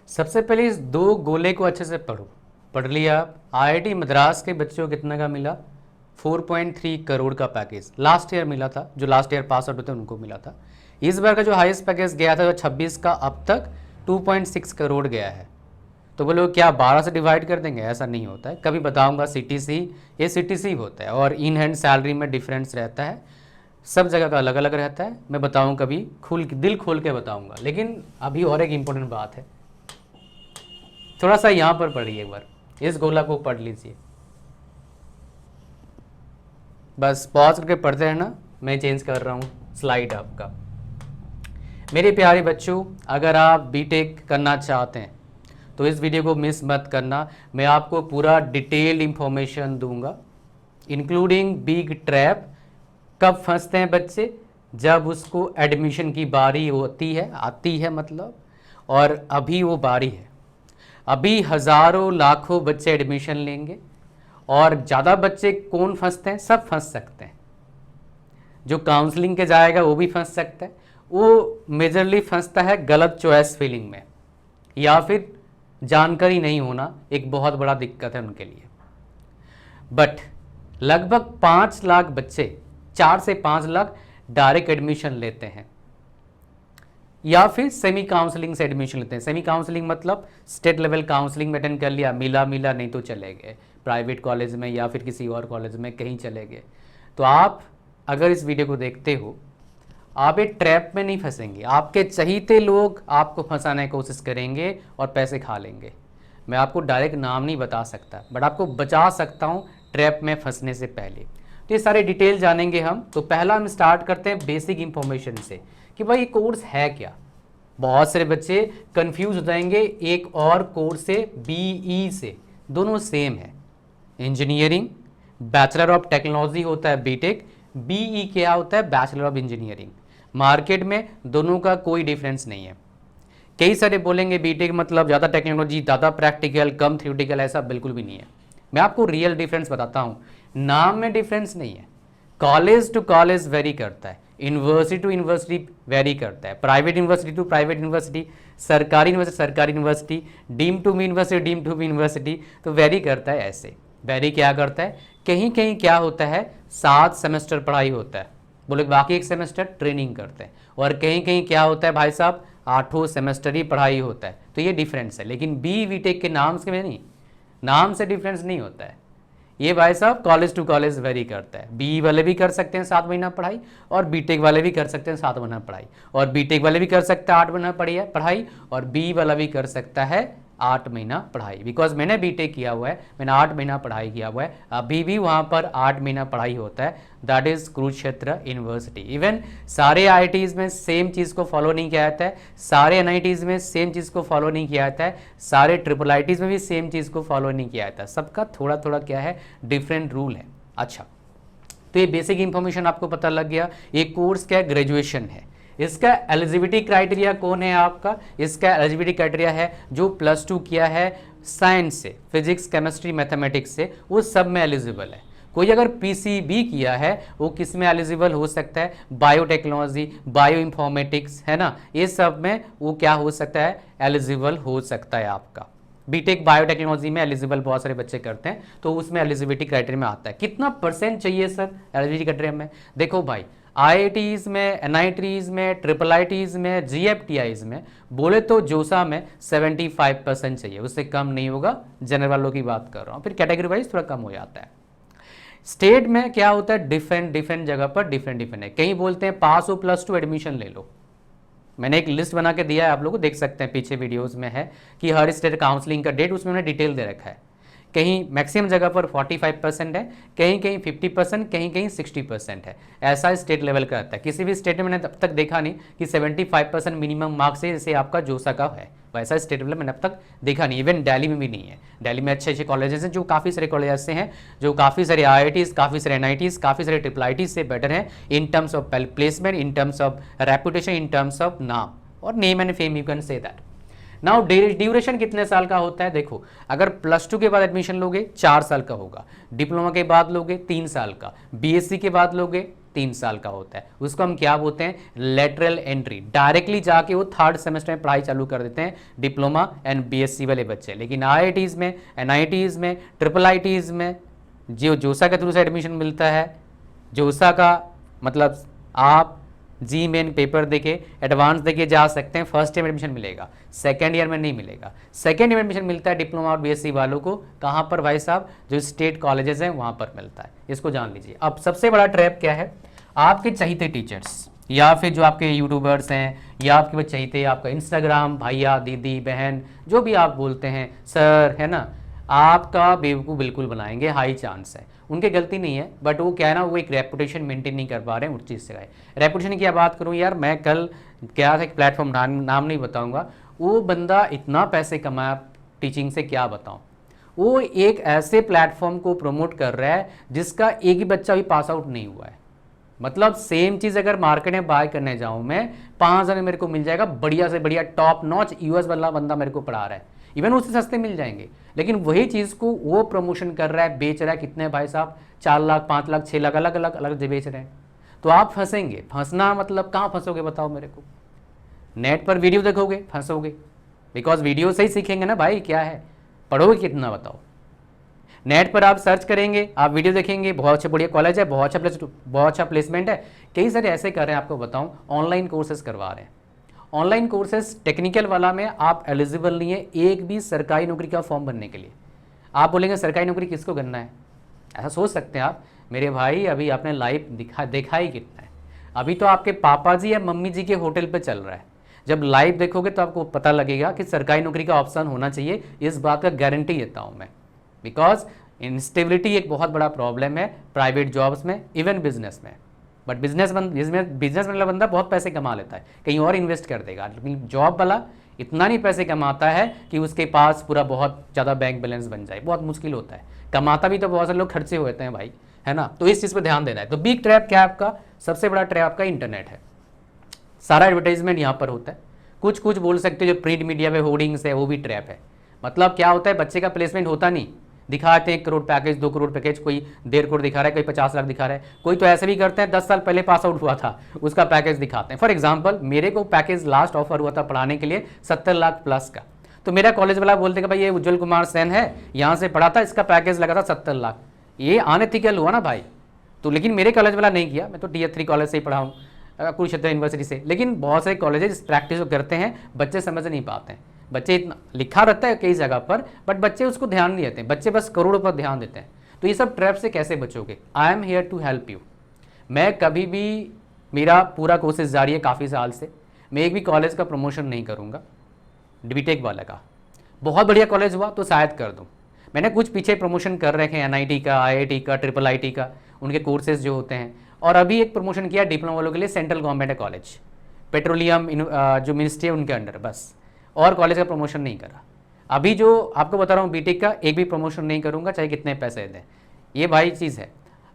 सबसे पहले इस दो गोले को अच्छे से पढ़ो। पढ़ लिया आप। आईआईटी मद्रास के बच्चों को कितने का मिला? 4.3 करोड़ का पैकेज लास्ट ईयर मिला था, जो लास्ट ईयर पास आउट होते हैं उनको मिला था। इस बार का जो हाईएस्ट पैकेज गया था जो 26 का, अब तक 2.6 करोड़ गया है। तो बोलो क्या 12 से डिवाइड कर देंगे? ऐसा नहीं होता है। कभी बताऊंगा सीटीसी, ये सीटीसी होता है और इन हैंड सैलरी में डिफरेंस रहता है, सब जगह का अलग अलग रहता है। मैं बताऊँ कभी दिल खोल के बताऊंगा। लेकिन अभी और एक इम्पोर्टेंट बात है, थोड़ा सा यहाँ पर पढ़िए एक बार, इस गोला को पढ़ लीजिए। बस पॉज करके पढ़ते रहना, मैं चेंज कर रहा हूँ स्लाइड आपका। मेरे प्यारे बच्चों, अगर आप बीटेक करना चाहते हैं तो इस वीडियो को मिस मत करना। मैं आपको पूरा डिटेल्ड इंफॉर्मेशन दूंगा, इंक्लूडिंग बिग ट्रैप। कब फंसते हैं बच्चे? जब उसको एडमिशन की बारी होती है, आती है मतलब, और अभी वो बारी है। अभी हज़ारों लाखों बच्चे एडमिशन लेंगे और ज़्यादा बच्चे कौन फंसते हैं? सब फंस सकते हैं। जो काउंसलिंग के जाएगा वो भी फंस सकता है। वो मेजरली फंसता है गलत चॉइस फीलिंग में, या फिर जानकारी नहीं होना एक बहुत बड़ा दिक्कत है उनके लिए। बट लगभग 5 लाख बच्चे, 4 से 5 लाख डायरेक्ट एडमिशन लेते हैं या फिर सेमी काउंसलिंग से एडमिशन लेते हैं। सेमी काउंसलिंग मतलब स्टेट लेवल काउंसलिंग में अटेंड कर लिया, मिला नहीं तो चले गए प्राइवेट कॉलेज में या फिर किसी और कॉलेज में कहीं चले गए। तो आप अगर इस वीडियो को देखते हो, आप एक ट्रैप में नहीं फंसेंगे। आपके चहीते लोग आपको फंसाने की कोशिश करेंगे और पैसे खा लेंगे। मैं आपको डायरेक्ट नाम नहीं बता सकता, बट आपको बचा सकता हूँ ट्रैप में फंसने से पहले। तो ये सारे डिटेल जानेंगे हम। तो पहला हम स्टार्ट करते हैं बेसिक इंफॉर्मेशन से कि भाई ये कोर्स है क्या। बहुत सारे बच्चे कंफ्यूज हो जाएंगे एक और कोर्स से, बीई से। दोनों सेम है। इंजीनियरिंग, बैचलर ऑफ टेक्नोलॉजी होता है बीटेक, बीई क्या होता है? Bachelor of engineering. मार्केट में दोनों का कोई डिफरेंस नहीं है। कई सारे बोलेंगे बीटेक मतलब ज़्यादा टेक्नोलॉजी, ज़्यादा प्रैक्टिकल, कम थ्योरेटिकल, ऐसा बिल्कुल भी नहीं है। मैं आपको रियल डिफरेंस बताता हूँ। नाम में डिफरेंस नहीं है, कॉलेज टू कॉलेज वेरी करता है, यूनिवर्सिटी टू यूनिवर्सिटी वेरी करता है, private university to private university, सरकारी university, deem to be university, तो वेरी करता है। ऐसे वेरी क्या करता है? कहीं कहीं क्या होता है 7 सेमेस्टर पढ़ाई होता है, बोले बाकी 1 सेमेस्टर ट्रेनिंग करते हैं, और कहीं कहीं क्या होता है भाई साहब 8 सेमेस्टर ही पढ़ाई होता है। तो ये डिफरेंस है। लेकिन बीटेक के नाम से नहीं, नाम से डिफरेंस नहीं होता है। ये भाई साहब कॉलेज टू कॉलेज वेरी करता है। बी वाले भी कर सकते हैं 7 महीना पढ़ाई, और बीटेक वाले भी कर सकते हैं 7 महीना पढ़ाई, और बीटेक वाले भी कर सकते हैं 8 महीना पढ़ाई, और बी वाला भी कर सकता है 8 महीना पढ़ाई। बिकॉज मैंने बीटेक किया हुआ है, मैंने 8 महीना पढ़ाई किया हुआ है, अभी भी वहाँ पर 8 महीना पढ़ाई होता है। That is Kurukshetra university. Even सारे आईआईटीज़ में सेम चीज़ को फॉलो नहीं किया जाता है, सारे एनआईटीज़ में सेम चीज़ को फॉलो नहीं किया जाता है, सारे ट्रिपल आईटीज़ में भी सेम चीज़ को फॉलो नहीं किया जाता है। सबका थोड़ा थोड़ा क्या है, डिफरेंट रूल है। अच्छा, तो ये बेसिक इंफॉर्मेशन आपको पता लग गया। ये कोर्स क्या है? ग्रेजुएशन है। इसका एलिजिबिलिटी क्राइटेरिया कौन है आपका? इसका एलिजिबिलिटी क्राइटेरिया है जो +2 किया है साइंस से, फिजिक्स, केमिस्ट्री, मैथमेटिक्स से, वो सब में एलिजिबल है। कोई अगर पीसीबी किया है वो किस में एलिजिबल हो सकता है? बायोटेक्नोलॉजी, बायो इंफॉर्मेटिक्स, है ना, ये सब में वो क्या हो सकता है? एलिजिबल हो सकता है आपका। बीटेक बायोटेक्नोलॉजी में एलिजिबल बहुत सारे बच्चे करते हैं, तो उसमें एलिजिबिलिटी क्राइटेरिया में आता है। कितना % चाहिए सर एलिजिबिलिटी क्राइटेरिया में? देखो भाई, आईआईटीज़ में, एनआईटीज़ में, ट्रिपल आईटीज़ में, जीएफटीआईज़ में, बोले तो जोसा में 75% चाहिए, उससे कम नहीं होगा। जनरल वालों की बात कर रहा हूँ, फिर कैटेगरी वाइज थोड़ा कम हो जाता है। स्टेट में क्या होता है? डिफरेंट जगह पर डिफरेंट है। कहीं बोलते हैं पास हो +2 एडमिशन ले लो। मैंने एक लिस्ट बना के दिया है, आप लोग देख सकते हैं, पीछे वीडियोस में है कि हर स्टेट काउंसलिंग का डेट उसमें उन्होंने डिटेल दे रखा है। कहीं मैक्सिमम जगह पर 45% है, कहीं कहीं 50%, कहीं कहीं 60% है। ऐसा स्टेट लेवल का रहता है। किसी भी स्टेट में मैंने अब तक देखा नहीं कि 75% मिनिमम मार्क्स है, जैसे आपका जोसा का है, वैसा स्टेट लेवल मैंने अब तक देखा नहीं। इवन दिल्ली में भी नहीं है। दिल्ली में अच्छे कॉलेजेस हैं, जो काफ़ी सारे कॉलेजेस हैं, जो काफ़ी सारे आईआईटीज़, काफ़ी सारे एनआईटीज़, काफ़ी सारे ट्रिपल आईटीज़ से बेटर हैं in terms of placement, in terms of reputation, in terms of नाम और name and fame, you can say that. Now duration कितने साल का होता है? देखो, अगर +2 के बाद एडमिशन लोगे 4 साल का होगा, डिप्लोमा के बाद लोगे 3 साल का, बीएससी के बाद लोगे 3 साल का होता है, उसको हम क्या बोलते हैं, लेटरल एंट्री। डायरेक्टली जाके वो 3rd सेमेस्टर में पढ़ाई चालू कर देते हैं, डिप्लोमा एंड बीएससी वाले बच्चे। लेकिन आईआईटीज़ में, एनआईटीज़ में, ट्रिपल आईटीज़ में जो जोसा के थ्रू से एडमिशन मिलता है, जोसा का मतलब आप जी मेन पेपर देके एडवांस देके जा सकते हैं, फर्स्ट ईयर में एडमिशन मिलेगा, सेकेंड ईयर में नहीं मिलेगा। सेकेंड ईयर में एडमिशन मिलता है डिप्लोमा और बीएससी वालों को, कहाँ पर भाई साहब, जो स्टेट कॉलेजेस हैं वहाँ पर मिलता है, इसको जान लीजिए। अब सबसे बड़ा ट्रैप क्या है, आपके चहीते टीचर्स या फिर जो आपके यूट्यूबर्स हैं या आपके वो चहीते आपका इंस्टाग्राम भैया दीदी बहन जो भी आप बोलते हैं सर, है ना, आपका बेवकूफ़ बिल्कुल बनाएंगे, हाई चांस है। उनकी गलती नहीं है, बट वो क्या है ना, वो एक रेपुटेशन मेंटेन नहीं कर पा रहे हैं, उस चीज़ से गए। रेपुटेशन की क्या बात करूँ यार, मैं कल क्या था, एक प्लेटफॉर्म नाम नहीं बताऊंगा, वो बंदा इतना पैसे कमाया टीचिंग से, क्या बताऊँ। वो एक ऐसे प्लेटफॉर्म को प्रमोट कर रहा है जिसका एक ही बच्चा भी पास आउट नहीं हुआ है। मतलब सेम चीज़ अगर मार्केट में बाय करने जाऊँ मैं, 5,000 में मेरे को मिल जाएगा, बढ़िया से बढ़िया टॉप नॉच यूएस वाला बंदा मेरे को पढ़ा रहा है, इवन उससे सस्ते मिल जाएंगे। लेकिन वही चीज़ को वो प्रमोशन कर रहा है, बेच रहा है, कितने भाई साहब, 4 लाख 5 लाख 6 लाख अलग अलग अलग बेच रहे हैं। तो आप फंसेंगे। फंसना मतलब कहाँ फंसोगे बताओ मेरे को, नेट पर वीडियो देखोगे फंसोगे, बिकॉज वीडियो से ही सीखेंगे ना भाई, क्या है, पढ़ोगे कितना बताओ। नेट पर आप सर्च करेंगे, आप वीडियो देखेंगे, बहुत अच्छे बढ़िया कॉलेज है, बहुत अच्छा प्लेसमेंट है, कई सारे ऐसे कर रहे हैं, आपको बताऊं ऑनलाइन कोर्सेज करवा रहे हैं। ऑनलाइन कोर्सेज टेक्निकल वाला में आप एलिजिबल नहीं है एक भी सरकारी नौकरी का फॉर्म भरने के लिए। आप बोलेंगे सरकारी नौकरी किसको करना है, ऐसा सोच सकते हैं आप, मेरे भाई अभी आपने लाइव देखा ही कितना है। अभी तो आपके पापा जी या मम्मी जी के होटल पे चल रहा है, जब लाइव देखोगे तो आपको पता लगेगा कि सरकारी नौकरी का ऑप्शन होना चाहिए, इस बात का गारंटी देता हूँ मैं। बिकॉज इंस्टेबिलिटी एक बहुत बड़ा प्रॉब्लम है प्राइवेट जॉब्स में, इवन बिजनेस में। बट बिजनेस वाला बंदा बहुत पैसे कमा लेता है, कहीं और इन्वेस्ट कर देगा, लेकिन जॉब वाला इतना नहीं पैसे कमाता है कि उसके पास पूरा बहुत ज़्यादा बैंक बैलेंस बन जाए, बहुत मुश्किल होता है। कमाता भी तो बहुत सारे लोग खर्चे होते हैं भाई, है ना। तो इस चीज़ पर ध्यान देना है। तो बिग ट्रैप क्या है आपका, सबसे बड़ा ट्रैप आपका इंटरनेट है। सारा एडवर्टाइजमेंट यहाँ पर होता है, कुछ कुछ बोल सकते हो जो प्रिंट मीडिया में होर्डिंग्स है वो भी ट्रैप है। मतलब क्या होता है, बच्चे का प्लेसमेंट होता नहीं, दिखाते हैं 1 करोड़ पैकेज, 2 करोड़ पैकेज, कोई 1.5 करोड़ दिखा रहा है, कोई 50 लाख दिखा रहा है, कोई तो ऐसे भी करते हैं 10 साल पहले पास आउट हुआ था उसका पैकेज दिखाते हैं। फॉर एग्जांपल मेरे को पैकेज लास्ट ऑफर हुआ था पढ़ाने के लिए 70 लाख प्लस का, तो मेरा कॉलेज वाला बोलते कि भाई ये उज्जवल कुमार सेन है, यहाँ से पढ़ा था, इसका पैकेज लगा था 70 लाख। ये अनएथिकल हुआ ना भाई। तो लेकिन मेरे कॉलेज वाला नहीं किया, मैं तो Tier 3 कॉलेज से ही पढ़ा हूँ, कुरुक्षेत्र यूनिवर्सिटी से। लेकिन बहुत सारे कॉलेजेस प्रैक्टिस करते हैं, बच्चे समझ नहीं पाते हैं, बच्चे इतना लिखा रहता है कई जगह पर, बट बच्चे उसको ध्यान नहीं देते हैं, बच्चे बस करोड़ों पर ध्यान देते हैं। तो ये सब ट्रैप से कैसे बचोगे, I am here to help you. मैं कभी भी, मेरा पूरा कोशिश जारी है काफ़ी साल से, मैं एक भी कॉलेज का प्रमोशन नहीं करूँगा। बीटेक वाला का बहुत बढ़िया कॉलेज हुआ तो शायद कर दूँ, मैंने कुछ पीछे प्रमोशन कर रखे हैं, एनआईटी का, आईआईटी का, ट्रिपल आईटी का, उनके कोर्सेज जो होते हैं। और अभी एक प्रमोशन किया डिप्लोमा वालों के लिए, सेंट्रल गवर्नमेंट कॉलेज, पेट्रोलियम जो मिनिस्ट्री है उनके अंडर, बस। और कॉलेज का प्रमोशन नहीं करा। अभी जो आपको बता रहा हूँ बीटेक का, एक भी प्रमोशन नहीं करूँगा चाहे कितने पैसे दें। ये भाई चीज़ है।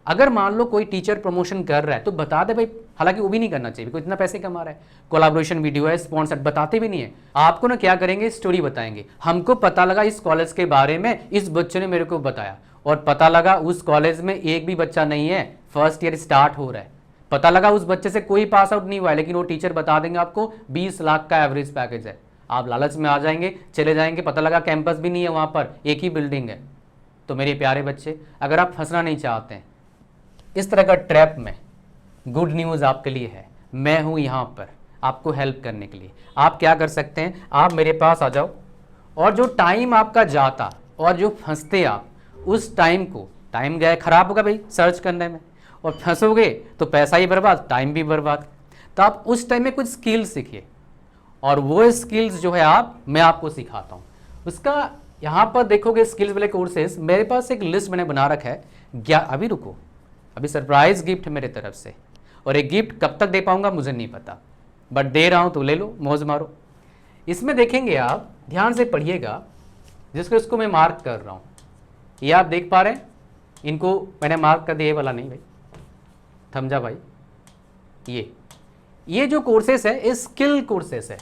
अगर मान लो कोई टीचर प्रमोशन कर रहा है तो बता दे भाई, हालांकि वो भी नहीं करना चाहिए, कोई इतना पैसे कमा रहा है, कोलैबोरेशन वीडियो है, स्पॉन्सर, बताते भी नहीं है। आपको ना क्या करेंगे, स्टोरी बताएंगे, हमको पता लगा इस कॉलेज के बारे में, इस बच्चे ने मेरे को बताया, और पता लगा उस कॉलेज में एक भी बच्चा नहीं है, फर्स्ट ईयर स्टार्ट हो रहा है, पता लगा उस बच्चे से कोई पास आउट नहीं हुआ है, लेकिन वो टीचर बता देंगे आपको 20 लाख का एवरेज पैकेज है। आप लालच में आ जाएंगे, चले जाएंगे, पता लगा कैंपस भी नहीं है वहाँ पर, एक ही बिल्डिंग है। तो मेरे प्यारे बच्चे, अगर आप फंसना नहीं चाहते हैं इस तरह का ट्रैप में, गुड न्यूज़ आपके लिए है, मैं हूँ यहाँ पर आपको हेल्प करने के लिए। आप क्या कर सकते हैं, आप मेरे पास आ जाओ, और जो टाइम आपका जाता और जो फंसते आप, उस टाइम को, टाइम गया खराब होगा भाई सर्च करने में, और फंसोगे तो पैसा ही बर्बाद, टाइम भी बर्बाद। तो आप उस टाइम में कुछ स्किल्स सीखिए, और वो स्किल्स जो है मैं आपको सिखाता हूँ। उसका यहाँ पर देखोगे स्किल्स वाले कोर्सेज, मेरे पास एक लिस्ट मैंने बना रखा है। अभी रुको, अभी सरप्राइज गिफ्ट मेरे तरफ से, और एक गिफ्ट कब तक दे पाऊंगा मुझे नहीं पता, बट दे रहा हूँ तो ले लो, मौज मारो। इसमें देखेंगे आप, ध्यान से पढ़िएगा, इसको मैं मार्क कर रहा हूँ, ये आप देख पा रहे हैं, इनको मैंने मार्क कर दिया, ये वाला नहीं भाई, थमजा भाई। ये जो कोर्सेस है ये स्किल कोर्सेस है।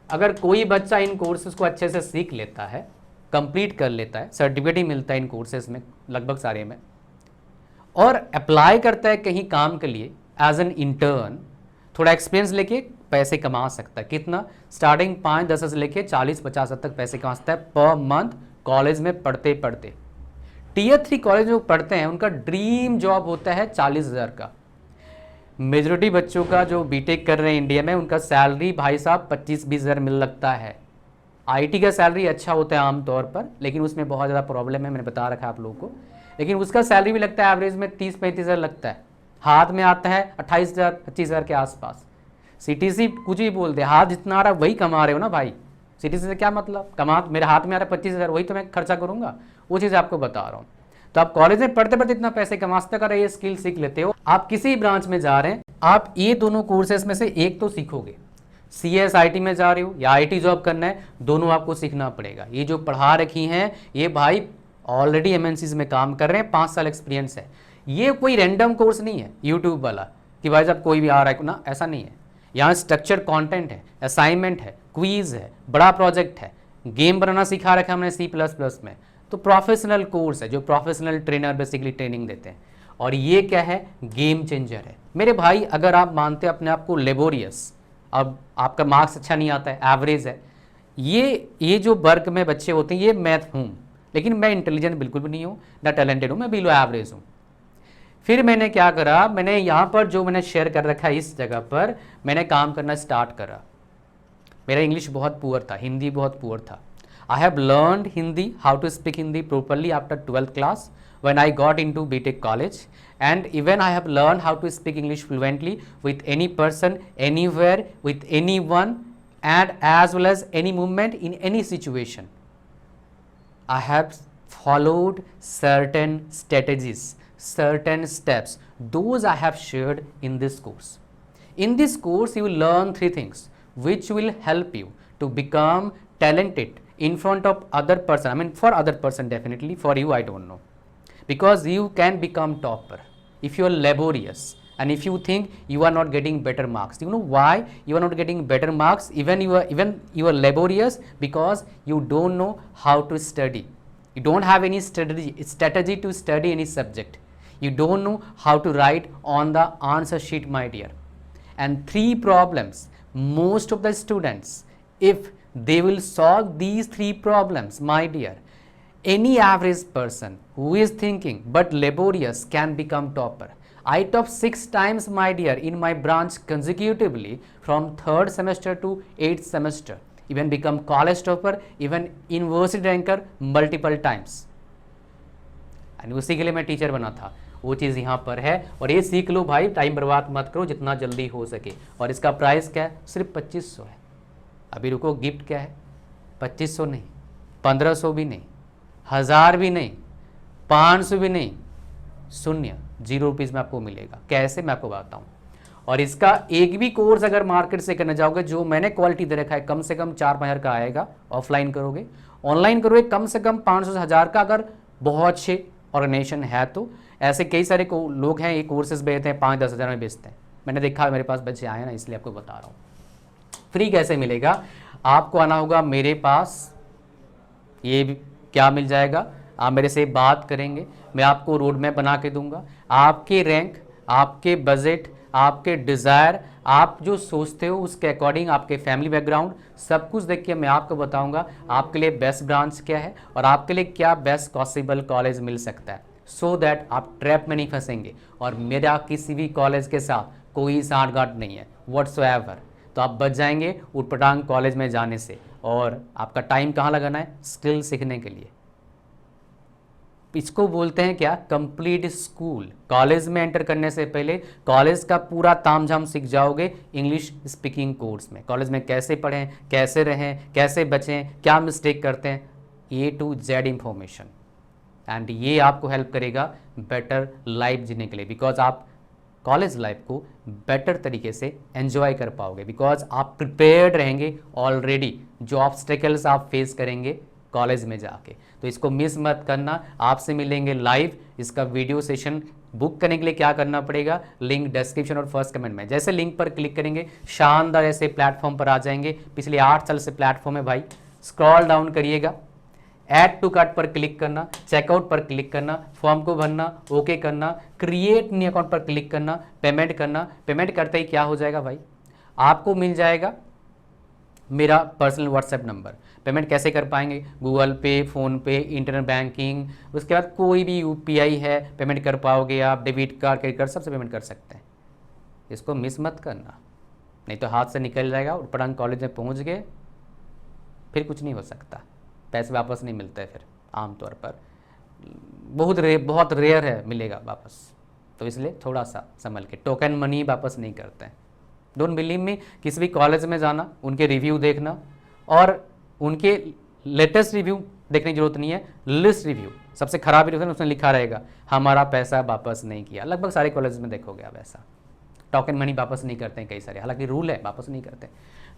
अगर कोई बच्चा इन कोर्सेज को अच्छे से सीख लेता है, कंप्लीट कर लेता है, सर्टिफिकेट ही मिलता है इन कोर्सेज में लगभग सारे में, और अप्लाई करता है कहीं काम के लिए, एज एन इंटर्न थोड़ा एक्सपीरियंस लेके पैसे कमा सकता है। कितना? स्टार्टिंग 5-10 से लेके 40-50 तक पैसे कमा सकता है पर मंथ कॉलेज में पढ़ते पढ़ते। टीयर 3 कॉलेज में पढ़ते हैं उनका ड्रीम जॉब होता है 40,000 का। मेजोरिटी बच्चों का जो बीटेक कर रहे हैं इंडिया में उनका सैलरी भाई साहब 25-20 हज़ार मिल लगता है। आईटी का सैलरी अच्छा होता है आमतौर पर, लेकिन उसमें बहुत ज़्यादा प्रॉब्लम है, मैंने बता रखा है आप लोगों को। लेकिन उसका सैलरी भी लगता है एवरेज में 30-35 हज़ार लगता है, हाथ में आता है 28,000-25,000 के आसपास। सीटीसी कुछ भी बोल दे, हाथ जितना आ रहा है वही कमा रहे हो ना भाई। सीटीसी से क्या मतलब? कमा मेरे हाथ में आ रहा है 25,000, वही तो मैं खर्चा करूँगा, वो चीज़ आपको बता रहा हूँ। तो आप कॉलेज में पढ़ते पढ़ते इतना पैसे कमा सकते हो अगर ये स्किल सीख लेते हो। आप किसी ब्रांच में जा रहे हैं, आप ये दोनों कोर्सेज में से एक तो सीखोगे। CSIT में जा रहे हो या IT जॉब करना है, दोनों आपको सीखना पड़ेगा। ये जो पढ़ा रखी हैं ये भाई ऑलरेडी MNCs में काम कर रहे हैं, 5 साल एक्सपीरियंस है। ये कोई रैंडम कोर्स नहीं है यूट्यूब वाला कि भाई साहब कोई भी आ रहा है ना, ऐसा नहीं है। यहाँ स्ट्रक्चर्ड कंटेंट है, असाइनमेंट है, क्विज है, बड़ा प्रोजेक्ट है, गेम बनाना सिखा रखा है हमने C++ में। तो प्रोफेशनल कोर्स है जो प्रोफेशनल ट्रेनर बेसिकली ट्रेनिंग देते हैं। और ये क्या है? गेम चेंजर है मेरे भाई। अगर आप मानते हैं अपने आप को लेबोरियस, अब आपका मार्क्स अच्छा नहीं आता है, एवरेज है, ये जो वर्ग में बच्चे होते हैं ये मैथ हूँ, लेकिन मैं इंटेलिजेंट बिल्कुल भी नहीं हूँ, ना टैलेंटेड हूँ, मैं बिलो एवरेज हूँ। फिर मैंने क्या करा, मैंने यहाँ पर जो मैंने शेयर कर रखा है इस जगह पर मैंने काम करना स्टार्ट करा। मेरा इंग्लिश बहुत पुअर था, हिंदी बहुत पुअर था। I have learned Hindi, how to speak Hindi properly after 12th class when I got into BTech college, and even I have learned how to speak English fluently with any person, anywhere, with anyone, and as well as any movement in any situation. I have followed certain strategies, certain steps. Those I have shared in this course. In this course, you will learn 3 things which will help you to become talented in front of other person. I mean for other person definitely, for you I don't know, because you can become topper if you are laborious and if you think you are not getting better marks. You know why you are not getting better marks? Even you are laborious because you don't know how to study. You don't have any strategy to study any subject. You don't know how to write on the answer sheet, my dear. And 3 problems most of the students, if they will solve these 3 problems, my dear, any average person who is thinking but laborious can become topper. I topped 6 times, my dear, in my branch consecutively from 3rd semester to 8th semester. Even become college topper, even university ranker multiple times. And उसी के लिए मैं teacher बना था, वो चीज़ यहाँ पर है। और ये सीख लो भाई, टाइम बर्बाद मत करो जितना जल्दी हो सके। और इसका प्राइस क्या है? सिर्फ 2500 है। अभी रुको, गिफ्ट क्या है? 2500 नहीं, 1500 भी नहीं, 1000 भी नहीं, 500 भी नहीं, 0 रुपीज़ में आपको मिलेगा। कैसे? मैं आपको बताता हूँ। और इसका एक भी कोर्स अगर मार्केट से करने जाओगे, जो मैंने क्वालिटी दे रखा है, कम से कम 4-5 हज़ार का आएगा। ऑफलाइन करोगे, ऑनलाइन करोगे कम से कम 500 से 1000 का, अगर बहुत अच्छे ऑर्गेनाइजेशन है तो। ऐसे कई सारे लोग हैं ये कोर्सेज बेचते हैं, 5-10 हज़ार में बेचते हैं। मैंने देखा है, मेरे पास बच्चे आए ना, इसलिए आपको बता रहा हूँ। फ्री कैसे मिलेगा? आपको आना होगा मेरे पास। ये भी क्या मिल जाएगा? आप मेरे से बात करेंगे, मैं आपको रोड मैप बना के दूंगा। आपके रैंक, आपके बजट, आपके डिज़ायर, आप जो सोचते हो उसके अकॉर्डिंग, आपके फैमिली बैकग्राउंड, सब कुछ देख के मैं आपको बताऊंगा आपके लिए बेस्ट ब्रांच क्या है और आपके लिए क्या बेस्ट पॉसिबल कॉलेज मिल सकता है, सो दैट आप ट्रैप में नहीं फंसेंगे। और मेरा किसी भी कॉलेज के साथ कोई साठगांठ नहीं है व्हाटसोएवर। तो आप बच जाएंगे उटपटांग कॉलेज में जाने से। और आपका टाइम कहाँ लगाना है? स्किल सीखने के लिए। इसको बोलते हैं क्या? Complete school. कॉलेज में एंटर करने से पहले कॉलेज का पूरा तामझाम सीख जाओगे इंग्लिश स्पीकिंग कोर्स में। कॉलेज में कैसे पढ़ें, कैसे रहें, कैसे बचें, क्या मिस्टेक करते हैं, A to Z information. And ये आपको हेल्प करेगा बेटर लाइफ जीने के लिए, बिकॉज आप कॉलेज लाइफ को बेटर तरीके से एंजॉय कर पाओगे, बिकॉज आप प्रिपेयर्ड रहेंगे ऑलरेडी जो ऑब्स्टेकल्स आप फेस करेंगे कॉलेज में जाके। तो इसको मिस मत करना। आपसे मिलेंगे लाइव। इसका वीडियो सेशन बुक करने के लिए क्या करना पड़ेगा? लिंक डिस्क्रिप्शन और फर्स्ट कमेंट में। जैसे लिंक पर क्लिक करेंगे शानदार ऐसे प्लेटफॉर्म पर आ जाएंगे। पिछले 8 साल से प्लेटफॉर्म है भाई। स्क्रॉल डाउन करिएगा, ऐड टू कार्ट पर क्लिक करना, चेकआउट पर क्लिक करना, फॉर्म को भरना, ओके करना, क्रिएट न्यू अकाउंट पर क्लिक करना, पेमेंट करना। पेमेंट करते ही क्या हो जाएगा भाई, आपको मिल जाएगा मेरा पर्सनल व्हाट्सएप नंबर। पेमेंट कैसे कर पाएंगे, गूगल पे, फ़ोन पे, इंटरनेट बैंकिंग, उसके बाद कोई भी यूपीआई है पेमेंट कर पाओगे आप, डेबिट कार्ड, क्रेडिट कार्ड, सबसे पेमेंट कर सकते हैं। इसको मिस मत करना, नहीं तो हाथ से निकल जाएगा और पढ़ांग कॉलेज में पहुंच गए फिर कुछ नहीं हो सकता, पैसे वापस नहीं मिलते फिर, आमतौर पर बहुत रेयर है मिलेगा वापस। तो इसलिए थोड़ा सा संभल के, टोकन मनी वापस नहीं करते हैं। डोंट बिलीव मी, किसी भी कॉलेज में जाना, उनके रिव्यू देखना और उनके लेटेस्ट रिव्यू देखने की जरूरत नहीं है, लिस्ट रिव्यू सबसे खराब रिव्यू है उसमें लिखा रहेगा हमारा पैसा वापस नहीं किया। लगभग सारे कॉलेज में देखोगे आप ऐसा, टोकन मनी वापस नहीं करते हैं कई सारे, हालांकि रूल है वापस नहीं करते।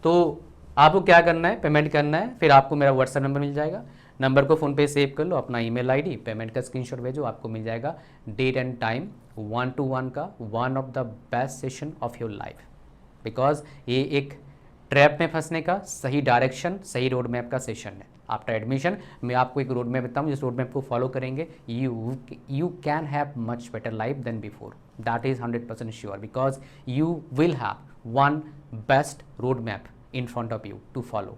तो आपको क्या करना है, पेमेंट करना है, फिर आपको मेरा व्हाट्सएप नंबर मिल जाएगा, नंबर को फ़ोन पे सेव कर लो, अपना ईमेल आईडी, पेमेंट का स्क्रीनशॉट भेजो, आपको मिल जाएगा डेट एंड टाइम 1-to-1 का, one of the best session of your life. Because ये एक ट्रैप में फंसने का सही डायरेक्शन, सही रोड मैप का सेशन है। आफ्टर एडमिशन मैं आपको एक रोड मैप बताऊँ, जिस रोड मैप को फॉलो करेंगे you can have much better life than before, that is 100% sure, because you will have one best road map in front of you to follow.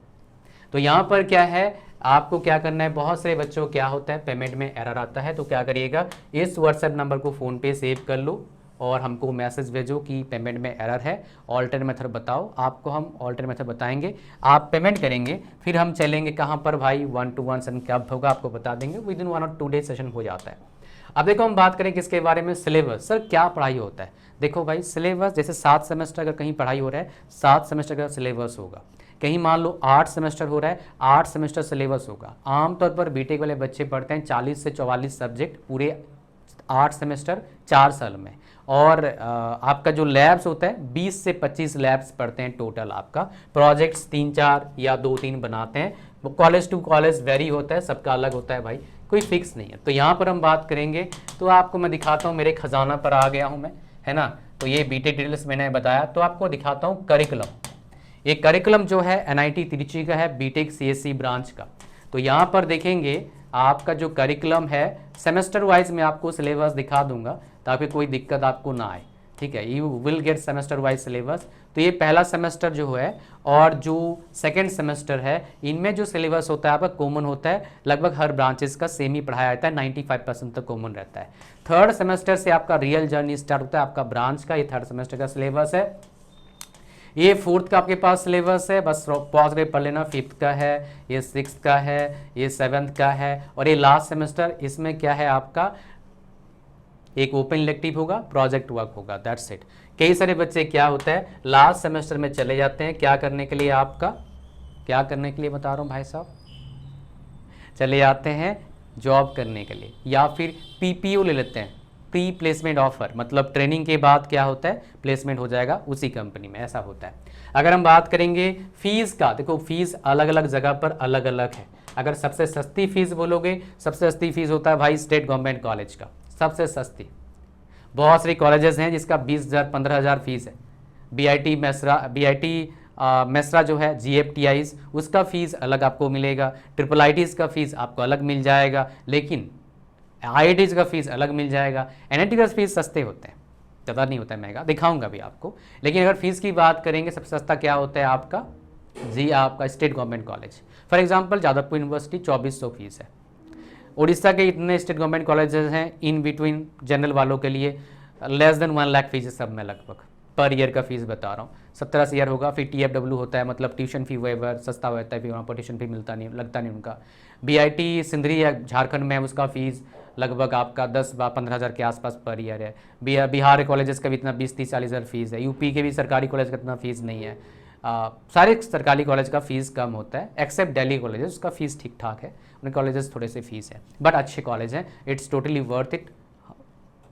तो यहाँ पर क्या है, आपको क्या करना है, बहुत सारे बच्चों को क्या होता है पेमेंट में एरर आता है, तो क्या करिएगा, इस व्हाट्सएप नंबर को फ़ोन पे सेव कर लो और हमको मैसेज भेजो कि पेमेंट में एरर है, ऑल्टरनेट मेथड बताओ। आपको हम ऑल्टरनेट मेथड बताएंगे, आप पेमेंट करेंगे, फिर हम चलेंगे कहाँ पर भाई, 1-to-1 सेशन कब होगा आपको बता देंगे, विद इन 1 और 2 डेज सेशन हो जाता है। अब देखो हम बात करें किसके बारे में, सिलेबस। सर क्या पढ़ाई होता है, देखो भाई सिलेबस जैसे 7 सेमेस्टर अगर कहीं पढ़ाई हो रहा है, 7 सेमेस्टर का सिलेबस होगा। कहीं मान लो 8 सेमेस्टर हो रहा है, 8 सेमेस्टर सिलेबस होगा। आमतौर पर बीटेक वाले बच्चे पढ़ते हैं 40 से 44 सब्जेक्ट पूरे 8 सेमेस्टर 4 साल में, और आपका जो लैब्स होता है 20 से 25 लैब्स पढ़ते हैं टोटल। आपका प्रोजेक्ट्स 3-4 या 2-3 बनाते हैं, वो कॉलेज टू कॉलेज वेरी होता है, सबका अलग होता है भाई, कोई फिक्स नहीं है। तो यहाँ पर हम बात करेंगे, तो आपको मैं दिखाता हूँ, मेरे खजाना पर आ गया हूँ मैं, है ना। तो ये बीटेक डिटेल्स मैंने बताया, तो आपको दिखाता हूँ करिकुलम। ये करिकुलम जो है एनआईटी तिरुचि का है, बीटेक सीएससी ब्रांच का। तो यहाँ पर देखेंगे आपका जो करिकुलम है, सेमेस्टर वाइज मैं आपको सिलेबस दिखा दूंगा ताकि कोई दिक्कत आपको ना आए, ठीक है। You will gate semester wise syllabus. तो ये पहला सेमेस्टर जो है और जो सेकेंड सेमेस्टर है, इनमें जो सिलेबस होता है आपका कॉमन होता है, लगभग हर ब्रांचेस का सेम ही पढ़ाया जाता है, 95% तक कॉमन रहता है। थर्ड सेमेस्टर से आपका रियल जर्नी स्टार्ट होता है आपका ब्रांच का, ये थर्ड सेमेस्टर का सिलेबस है। ये फोर्थ का आपके पास सिलेबस है, बस पॉज करके पढ़ लेना। फिफ्थ का है, ये सिक्स्थ का है, ये सेवन्थ का है, और ये लास्ट सेमेस्टर, इसमें क्या है आपका एक ओपन इलेक्टिव होगा, प्रोजेक्ट वर्क होगा, दैट्स इट। कई सारे बच्चे क्या होता है लास्ट सेमेस्टर में चले जाते हैं, क्या करने के लिए, आपका क्या करने के लिए बता रहा हूँ भाई साहब, चले जाते हैं जॉब करने के लिए, या फिर पीपीओ ले लेते हैं, प्री प्लेसमेंट ऑफर, मतलब ट्रेनिंग के बाद क्या होता है प्लेसमेंट हो जाएगा उसी कंपनी में, ऐसा होता है। अगर हम बात करेंगे फीस का, देखो फीस अलग अलग जगह पर अलग अलग है। अगर सबसे सस्ती फीस बोलोगे, सबसे सस्ती फीस होता है भाई स्टेट गवर्नमेंट कॉलेज का, सबसे सस्ती। बहुत सारी कॉलेजेस हैं जिसका 20,000 15,000 फीस है। बीआईटी मेसरा जो है, GFTIs, उसका फीस अलग आपको मिलेगा, IIITs का फीस आपको अलग मिल जाएगा, लेकिन IITs का फीस अलग मिल जाएगा। NIT का फीस सस्ते होते हैं, ज़्यादा नहीं होता है महंगा, दिखाऊंगा भी आपको। लेकिन अगर फीस की बात करेंगे सबसे सस्ता क्या होता है आपका आपका state government college. For example Jadavpur university 2400 fees है। उड़ीसा के इतने स्टेट गवर्नमेंट कॉलेजेस हैं इन बिटवीन जनरल वालों के लिए, लेस देन 1 लाख फीस है सब में लगभग, पर ईयर का फीस बता रहा हूँ। 17 ईयर होगा, फिर TFW होता है, मतलब ट्यूशन फी वेवर सस्ता होता है, फिर वहाँ पर ट्यूशन फी मिलता नहीं, लगता नहीं उनका। BIT सिंधरी या झारखंड में उसका फीस लगभग आपका 10-15 हज़ार के आसपास पर ईयर है। बिहार कॉलेजेस का भी इतना 20-30-40 हज़ार फीस है। यूपी के भी सरकारी कॉलेज का इतना फीस नहीं है। सारे सरकारी कॉलेज का फीस कम होता है, एक्सेप्ट दिल्ली कॉलेजेस, उसका फीस ठीक ठाक है, उनके कॉलेजेस थोड़े से फीस है, बट अच्छे कॉलेज हैं, it's totally worth it.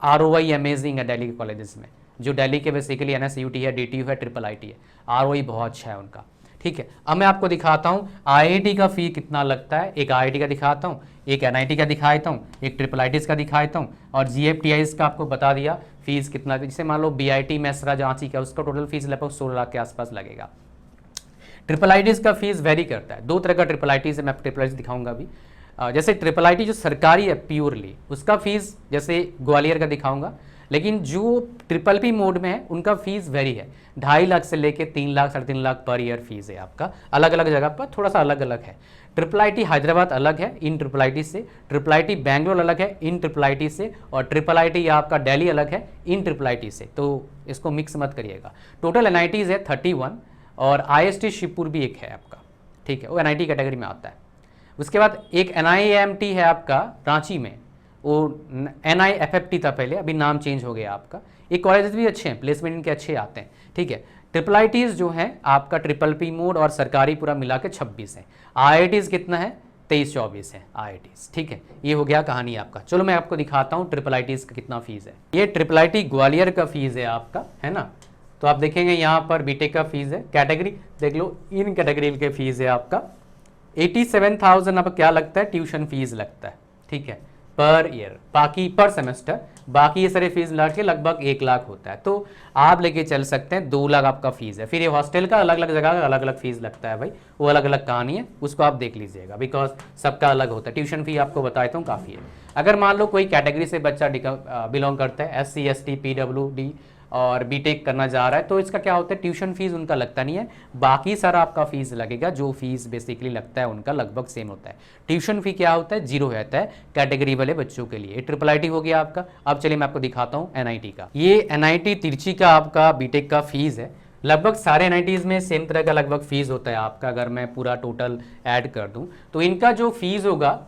ROI amazing है दिल्ली के कॉलेजेस में, जो दिल्ली के बेसिकली NSUT है, DTU है, IIIT है, ROI बहुत अच्छा है उनका, ठीक है। अब मैं आपको दिखाता हूँ IIT का फी कितना लगता है, एक IIT का दिखाता हूँ, एक NIT का दिखाता हूँ, एक IIITs का दिखाता हूँ, और GFTIs का आपको बता दिया फीस कितना। जैसे मान लो BIT मेसरा जांची का, उसका टोटल फीस लगभग 16 लाख के आसपास लगेगा। IIITs का फीस वेरी करता है, 2 तरह का IIITs है, मैं आपको IIITs दिखाऊंगा अभी। जैसे ट्रिपल आईटी जो सरकारी है प्योरली, उसका फीस जैसे ग्वालियर का दिखाऊंगा, लेकिन जो ट्रिपल पी मोड में है उनका फीस वेरी है, 2.5 लाख से लेके 3 lakh 3.5 lakh per year fees है आपका, अलग अलग जगह पर थोड़ा सा अलग अलग है। ट्रिपल आईटी हैदराबाद अलग है इन ट्रिपल आईटी से, ट्रिपल आईटी बैंगलोर अलग है इन ट्रिपल आईटी से, और ट्रिपल आईटी आपका दिल्ली अलग है इन ट्रिपल आईटी से, तो इसको मिक्स मत करिएगा। टोटल एनआईटीज है 31 और आईएसटी शिवपुर भी एक है आपका, ठीक है, वो एनआईटी कैटेगरी में आता है। उसके बाद एक एनआईएमटी है आपका रांची में, वो NIFFT था पहले, अभी नाम चेंज हो गया आपका। ये कॉलेजेस भी अच्छे हैं, प्लेसमेंट इनके अच्छे आते हैं, ठीक है। ट्रिपल आईटीज़ जो हैं आपका ट्रिपल पी मोड और सरकारी पूरा मिला के 26 है। IITs कितना है 23-24 है IITs, ठीक है। ये हो गया कहानी आपका। चलो मैं आपको दिखाता हूँ ट्रिपल आईटीज़ का कितना फीस है। ये ट्रिपल आईटी ग्वालियर का फीस है आपका, है ना। तो आप देखेंगे यहाँ पर बीटेक का फीस है, कैटेगरी देख लो, इन कैटेगरी के फीस है आपका 87,000। अब क्या लगता है, ट्यूशन फीस लगता है, ठीक है, पर ईयर, बाकी पर सेमेस्टर, बाकी ये सारे फीस मिला के लगभग 1 लाख होता है। तो आप लेके चल सकते हैं 2 लाख आपका फीस है। फिर ये हॉस्टल का अलग अलग जगह का अलग अलग फीस लगता है भाई, वो अलग अलग कहानी है, उसको आप देख लीजिएगा, बिकॉज सबका अलग होता है। ट्यूशन फी आपको बताया हूँ काफ़ी है। अगर मान लो कोई कैटेगरी से बच्चा बिलोंग करता है, SC ST PWD और बीटेक करना जा रहा है, तो इसका क्या होता है, ट्यूशन फीस उनका लगता नहीं है, बाकी सारा आपका फीस लगेगा, जो फीस बेसिकली लगता है उनका लगभग सेम होता है। ट्यूशन फी क्या होता है, 0 रहता है कैटेगरी वाले बच्चों के लिए। ट्रिपल आईटी हो गया आपका। अब चलिए मैं आपको दिखाता हूँ एनआईटी का। ये एनआईटी तिरछी का आपका बीटेक का फीस है। लगभग सारे एनआईटीज़ में सेम तरह का लगभग फीस होता है आपका। अगर मैं पूरा टोटल ऐड कर दूँ तो इनका जो फीस होगा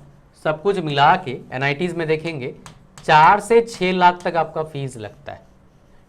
सब कुछ मिला के एनआईटीज़ में देखेंगे 4 से 6 लाख तक आपका फीस लगता है,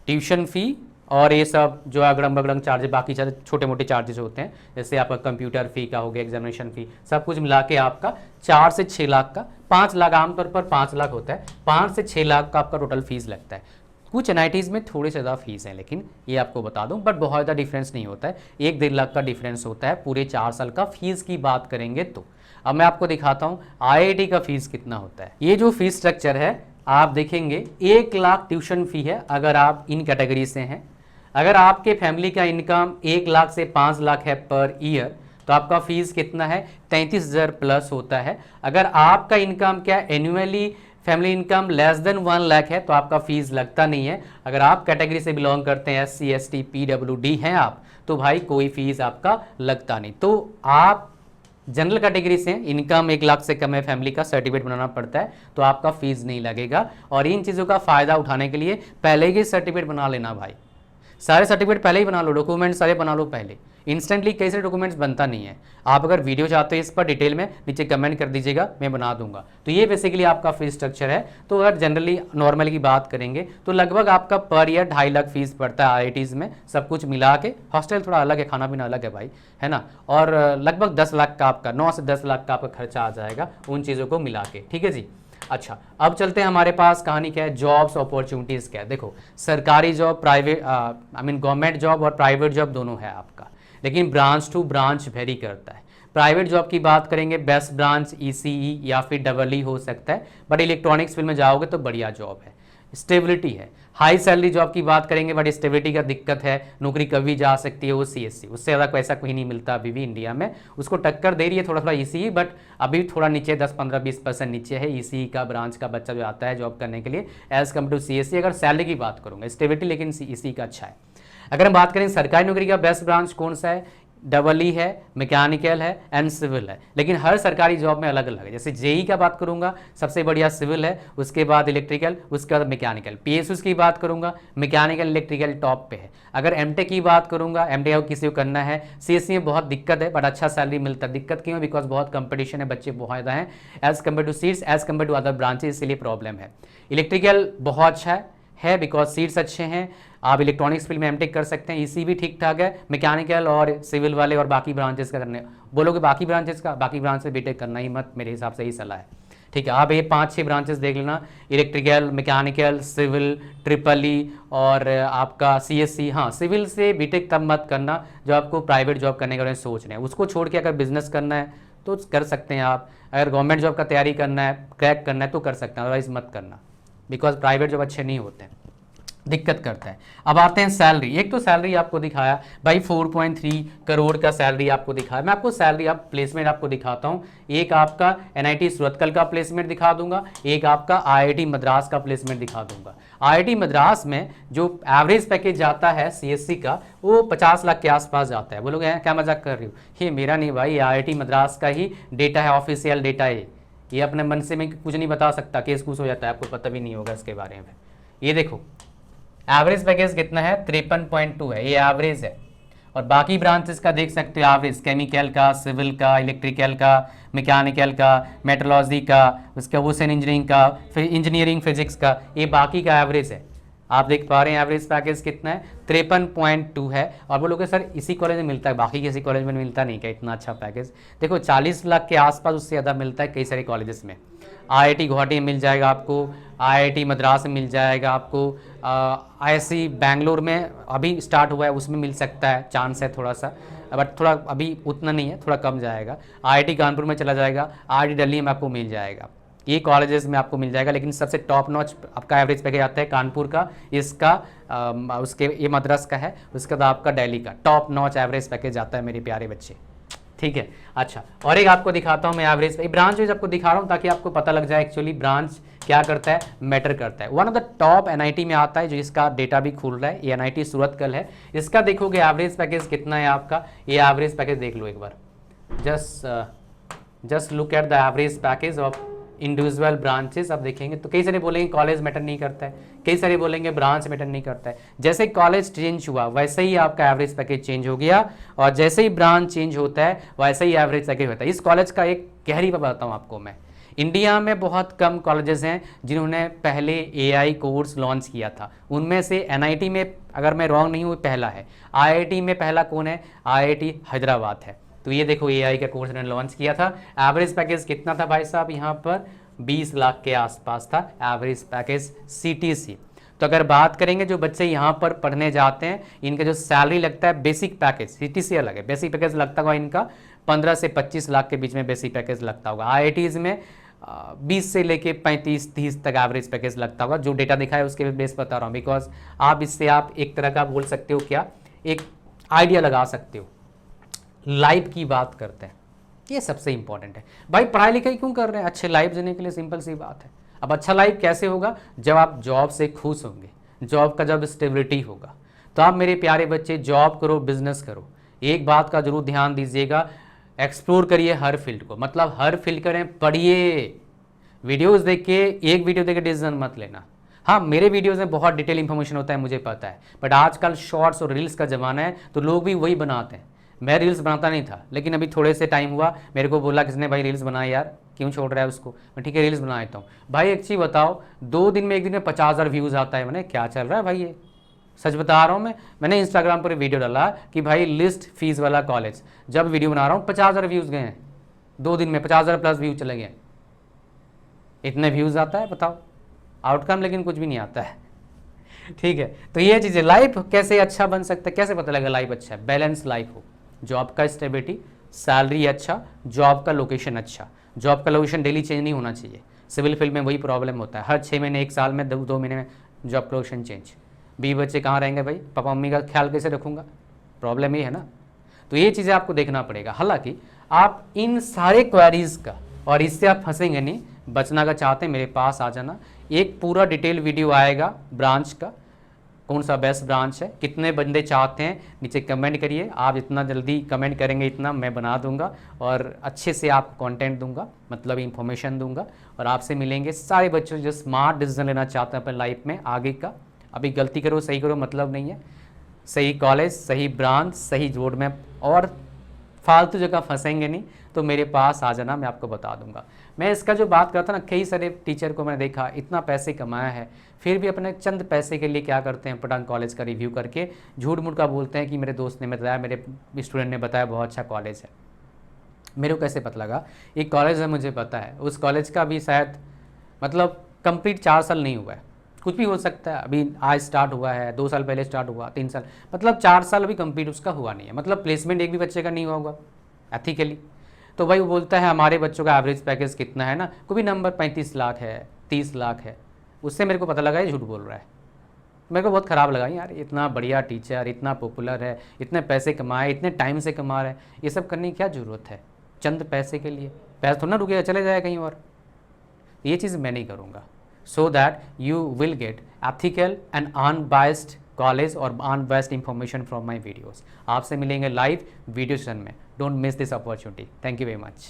ट्यूशन फ़ी और ये सब जो अगड़म बगड़म चार्जेस, बाकी छोटे मोटे चार्जेस होते हैं, जैसे आपका कंप्यूटर फ़ी का हो गया, एग्जामिनेशन फ़ी, सब कुछ मिला के आपका 4 से 6 लाख का, 5 लाख आमतौर पर 5 लाख होता है, 5 से 6 लाख का आपका टोटल फीस लगता है। कुछ एनआईटीज़ में थोड़े से ज़्यादा फीस है, लेकिन ये आपको बता दूं, बट बहुत ज़्यादा डिफरेंस नहीं होता है, 1-1.5 लाख का डिफरेंस होता है पूरे 4 साल का फीस की बात करेंगे तो। अब मैं आपको दिखाता हूँ IIT का फीस कितना होता है। ये जो फीस स्ट्रक्चर है आप देखेंगे 1 लाख ट्यूशन फ़ी है अगर आप इन कैटेगरी से हैं। अगर आपके फैमिली का इनकम 1 लाख से 5 लाख है पर ईयर, तो आपका फीस कितना है, 33,000 प्लस होता है। अगर आपका इनकम क्या annually family income less than 1 lakh है तो आपका फीस लगता नहीं है। अगर आप कैटेगरी से बिलोंग करते हैं, SC ST PWD हैं आप, तो भाई कोई फीस आपका लगता नहीं। तो आप जनरल कैटेगरी से इनकम 1 लाख से कम है, फैमिली का सर्टिफिकेट बनाना पड़ता है, तो आपका फीस नहीं लगेगा। और इन चीज़ों का फ़ायदा उठाने के लिए पहले ही सर्टिफिकेट बना लेना भाई, सारे सर्टिफिकेट पहले ही बना लो, डॉक्यूमेंट सारे बना लो पहले। इंस्टेंटली कैसे डॉक्यूमेंट्स बनता नहीं है। आप अगर वीडियो चाहते हो इस पर डिटेल में, नीचे कमेंट कर दीजिएगा, मैं बना दूंगा। तो ये बेसिकली आपका फीस स्ट्रक्चर है। तो अगर जनरली नॉर्मल की बात करेंगे तो लगभग आपका पर ईयर 2.5 लाख फीस पड़ता है IITs में, सब कुछ मिला के। हॉस्टल थोड़ा अलग है, खाना पीना अलग है भाई, है ना। और लगभग 10 लाख का आपका, 9 से 10 लाख का आपका खर्चा आ जाएगा उन चीज़ों को मिला के, ठीक है जी। अच्छा, अब चलते हैं हमारे पास कहानी क्या है, जॉब्स अपॉर्चुनिटीज़ क्या है। देखो, सरकारी जॉब, प्राइवेट गवर्नमेंट जॉब और प्राइवेट जॉब दोनों है आपका, लेकिन ब्रांच टू ब्रांच वेरी करता है। प्राइवेट जॉब की बात करेंगे, बेस्ट ब्रांच ECE या फिर EE हो सकता है, बट इलेक्ट्रॉनिक्स फील्ड में जाओगे तो बढ़िया जॉब है, स्टेबिलिटी है। हाई सैलरी जॉब की बात करेंगे, बट स्टेबिलिटी का दिक्कत है, नौकरी कभी जा सकती है, वो CSC, उससे ज़्यादा पैसा कोई नहीं मिलता अभी भी इंडिया में। उसको टक्कर दे रही है थोड़ा थोड़ा ECE, बट अभी थोड़ा नीचे 10-15-20% नीचे है ECE का ब्रांच का बच्चा जो आता है जॉब करने के लिए एज़ कम्पेयर टू CSC। अगर सैलरी की बात करूँगा, स्टेबिलिटी लेकिन ECE का अच्छा है। अगर हम बात करें सरकारी नौकरी का बेस्ट ब्रांच कौन सा है, EE है, मैकेनिकल है एंड सिविल है, लेकिन हर सरकारी जॉब में अलग अलग है। जैसे JEE का बात करूंगा, सबसे बढ़िया सिविल है, उसके बाद इलेक्ट्रिकल, उसके बाद मैकेनिकल। PSUs की बात करूंगा, मैकेनिकल इलेक्ट्रिकल टॉप पे है। अगर MTech की बात करूंगा, MTech किसी को करना है, CSC में बहुत दिक्कत है, बट अच्छा सैलरी मिलता है। दिक्कत क्यों है, बिकॉज बहुत कंपटीशन है, बच्चे बहुत ज़्यादा हैं as compare to seats, as compare to other branches, इसलिए प्रॉब्लम है। इलेक्ट्रिकल बहुत अच्छा है बिकॉज सीट्स अच्छे हैं, आप इलेक्ट्रॉनिक्स फील्ड में MTech कर सकते हैं। ECE भी ठीक ठाक है। मैकेनिकल और सिविल वाले और बाकी ब्रांचेस का करने बोलोगे, बाकी ब्रांचेस का, बाकी ब्रांच से BTech करना ही मत, मेरे हिसाब से ही सलाह है, ठीक है। आप ये 5-6 ब्रांचेस देख लेना, इलेक्ट्रिकल, मैकेनिकल, सिविल, EEE और आपका CSC। हाँ, सिविल से BTech तब मत करना जो आपको प्राइवेट जॉब करने के बारे में सोच रहे हैं, उसको छोड़ के अगर बिजनेस करना है तो कर सकते हैं आप। अगर गवर्नमेंट जॉब का तैयारी करना है, क्रैक करना है तो कर सकते हैं, अदरवाइज मत करना, बिकॉज प्राइवेट जॉब अच्छे नहीं होते हैं। दिक्कत करता है। अब आते हैं सैलरी। एक तो सैलरी आपको दिखाया भाई 4.3 करोड़ का सैलरी आपको दिखाया। मैं आपको सैलरी आप प्लेसमेंट आपको दिखाता हूँ। एक आपका एनआईटी सूरतकल का प्लेसमेंट दिखा दूंगा, एक आपका आईआईटी मद्रास का प्लेसमेंट दिखा दूंगा। आईआईटी मद्रास में जो एवरेज पैकेज जाता है सीएससी का वो 50 लाख के आसपास जाता है। बोलोगे क्या मजाक कर रही हो, ये मेरा नहीं भाई, आईआईटी मद्रास का ही डेटा है, ऑफिशियल डेटा है ये अपने मन से मैं कुछ नहीं बता सकता, केस कुछ हो जाता है, आपको पता भी नहीं होगा इसके बारे में। ये देखो एवरेज पैकेज कितना है 53.2 है, ये एवरेज है। और बाकी ब्रांचेस का देख सकते हो एवरेज, केमिकल का, सिविल का, इलेक्ट्रिकल का, मैकेनिकल का, मेट्रोलॉजी का, उसका ओशन इंजीनियरिंग का, फिर इंजीनियरिंग फिजिक्स का, ये बाकी का एवरेज है। आप देख पा रहे हैं एवरेज पैकेज कितना है 53.2 है। और बोलोगे सर इसी कॉलेज में मिलता है, बाकी किसी कॉलेज में मिलता नहीं क्या इतना अच्छा पैकेज? देखो 40 लाख के आसपास उससे ज़्यादा मिलता है कई सारे कॉलेजेस में। आईआईटी गुवाहाटी में मिल जाएगा आपको, आईआईटी मद्रास में मिल जाएगा आपको, आईआईसी बैंगलोर में अभी स्टार्ट हुआ है उसमें मिल सकता है, चांस है थोड़ा सा, बट थोड़ा अभी उतना नहीं है, थोड़ा कम जाएगा। आईआईटी कानपुर में चला जाएगा, आईआईटी दिल्ली में आपको मिल जाएगा, ये कॉलेजेस में आपको मिल जाएगा। लेकिन सबसे टॉप नॉच आपका एवरेज पैकेज आता है कानपुर का, इसका उसके ये मद्रास का है, उसके बाद आपका दिल्ली का टॉप नॉच एवरेज पैकेज आता है मेरे प्यारे बच्चे, ठीक है। अच्छा और एक आपको दिखाता हूँ मैं एवरेज ब्रांच वाइज आपको दिखा रहा हूँ ताकि आपको पता लग जाए एक्चुअली ब्रांच क्या करता है, मैटर करता है। One of the top NIT में आता है जो इसका डेटा भी खुल रहा है, ये एनआईटी सूरतकल है। इसका देखोगे एवरेज पैकेज कितना है आपका, ये एवरेज पैकेज देख लो एक बार, just look at the average package of individual branches. आप देखेंगे तो कई सारे बोलेंगे कॉलेज मैटर नहीं करता है, कई सारे बोलेंगे ब्रांच मैटर नहीं करता है। जैसे कॉलेज चेंज हुआ वैसे ही आपका एवरेज पैकेज चेंज हो गया, और जैसे ही ब्रांच चेंज होता है वैसे ही एवरेज पैकेज होता है। इस कॉलेज का एक गहरी बात बताता हूँ आपको मैं, इंडिया में बहुत कम कॉलेजेस हैं जिन्होंने पहले एआई कोर्स लॉन्च किया था, उनमें से एनआईटी में अगर मैं रॉन्ग नहीं हूँ पहला है। आईआईटी में पहला कौन है, आईआईटी हैदराबाद है। तो ये देखो एआई का कोर्स इन्होंने लॉन्च किया था। एवरेज पैकेज कितना था भाई साहब, यहाँ पर 20 लाख के आसपास था एवरेज पैकेज सीटीसी। तो अगर बात करेंगे जो बच्चे यहाँ पर पढ़ने जाते हैं इनका जो सैलरी लगता है बेसिक पैकेज, सीटीसी अलग है, बेसिक पैकेज लगता होगा इनका 15 से 25 लाख के बीच में बेसिक पैकेज लगता होगा। आईआईटीज़ में 20 से लेके 35-30 तक एवरेज पैकेज लगता होगा, जो डेटा दिखा है उसके बेस बता रहा हूँ, बिकॉज आप इससे आप एक तरह का बोल सकते हो क्या, एक आइडिया लगा सकते हो। लाइफ की बात करते हैं, ये सबसे इंपॉर्टेंट है भाई। पढ़ाई लिखाई क्यों कर रहे हैं, अच्छे लाइफ जीने के लिए, सिंपल सी बात है। अब अच्छा लाइफ कैसे होगा, जब आप जॉब से खुश होंगे, जॉब का जब स्टेबिलिटी होगा। तो आप मेरे प्यारे बच्चे जॉब करो, बिजनेस करो, एक बात का जरूर ध्यान दीजिएगा, एक्सप्लोर करिए हर फील्ड को, मतलब हर फील्ड करें, पढ़िए, वीडियोस देख के, एक वीडियो देख के डिसीजन मत लेना। हाँ मेरे वीडियोस में बहुत डिटेल इंफॉर्मेशन होता है मुझे पता है, बट आजकल शॉर्ट्स और रील्स का ज़माना है तो लोग भी वही बनाते हैं। मैं रील्स बनाता नहीं था, लेकिन अभी थोड़े से टाइम हुआ, मेरे को बोला किसने भाई रील्स बनाए यार, क्यों छोड़ रहा है उसको, मैं ठीक है रील्स बना देता हूँ। भाई एक चीज़ बताओ, 2 दिन में एक दिन में 50,000 व्यूज़ आता है, मैंने क्या चल रहा है भाई, ये सच बता रहा हूँ मैं। मैंने इंस्टाग्राम पर वीडियो डाला कि भाई लिस्ट फीस वाला कॉलेज, जब वीडियो बना रहा हूँ 50,000 व्यूज़ गए हैं 2 दिन में, 50,000 प्लस व्यू चले गए। इतने व्यूज़ आता है बताओ, आउटकम लेकिन कुछ भी नहीं आता है, ठीक है। तो ये चीज़ें, लाइफ कैसे अच्छा बन सकता है, कैसे पता लगेगा लाइफ अच्छा है, बैलेंस लाइफ हो, जॉब का स्टेबिलिटी, सैलरी अच्छा, जॉब का लोकेशन अच्छा। जॉब का लोकेशन डेली चेंज नहीं होना चाहिए, सिविल फील्ड में वही प्रॉब्लम होता है, हर 6 महीने 1 साल में 2 महीने में जॉब लोकेशन चेंज। 20 बच्चे कहाँ रहेंगे भाई, पापा मम्मी का ख्याल कैसे रखूँगा, प्रॉब्लम ये है ना। तो ये चीज़ें आपको देखना पड़ेगा। हालांकि आप इन सारे क्वेरीज़ का, और इससे आप फंसेंगे नहीं, बचना का चाहते हैं मेरे पास आ जाना, एक पूरा डिटेल वीडियो आएगा ब्रांच का, कौन सा बेस्ट ब्रांच है, कितने बंदे चाहते हैं, नीचे कमेंट करिए। आप जितना जल्दी कमेंट करेंगे इतना मैं बना दूंगा और अच्छे से आपको कंटेंट दूंगा, मतलब इंफॉर्मेशन दूंगा, और आपसे मिलेंगे सारे बच्चों जो स्मार्ट डिसीजन लेना चाहते हैं अपने लाइफ में आगे का। अभी गलती करो सही करो मतलब नहीं है, सही कॉलेज, सही ब्रांच, सही रोड मैप, और फालतू जगह फंसेंगे नहीं तो मेरे पास आ जाना, मैं आपको बता दूंगा। मैं इसका जो बात करता ना, कई सारे टीचर को मैंने देखा इतना पैसे कमाया है, फिर भी अपने चंद पैसे के लिए क्या करते हैं, पटांग कॉलेज का रिव्यू करके झूठ मूठ का बोलते हैं कि मेरे दोस्त ने बताया, मेरे स्टूडेंट ने बताया बहुत अच्छा कॉलेज है। मेरे को कैसे पता लगा, एक कॉलेज है मुझे पता है, उस कॉलेज का भी शायद मतलब कंप्लीट 4 साल नहीं हुआ है, कुछ भी हो सकता है, अभी आज स्टार्ट हुआ है, 2 साल पहले स्टार्ट हुआ, 3 साल, मतलब 4 साल अभी कंप्लीट उसका हुआ नहीं है, मतलब प्लेसमेंट एक भी बच्चे का नहीं हुआ होगा एथिकली। तो भाई वो बोलता है हमारे बच्चों का एवरेज पैकेज कितना है ना, कोई भी नंबर 35 लाख है, 30 लाख है, उससे मेरे को पता लगा ये झूठ बोल रहा है। मेरे को बहुत ख़राब लगा यार, इतना बढ़िया टीचर, इतना पॉपुलर है, इतने पैसे कमाए, इतने टाइम से कमा रहे हैं, ये सब करने की क्या ज़रूरत है चंद पैसे के लिए? पैसा थोड़ा ना रुकेगा, चले जाए कहीं और। ये चीज़ मैं नहीं करूँगा, so that you will get ethical and unbiased college और unbiased information from my videos. आपसे मिलेंगे लाइव वीडियो सेशन में। Don't miss this opportunity. Thank you very much.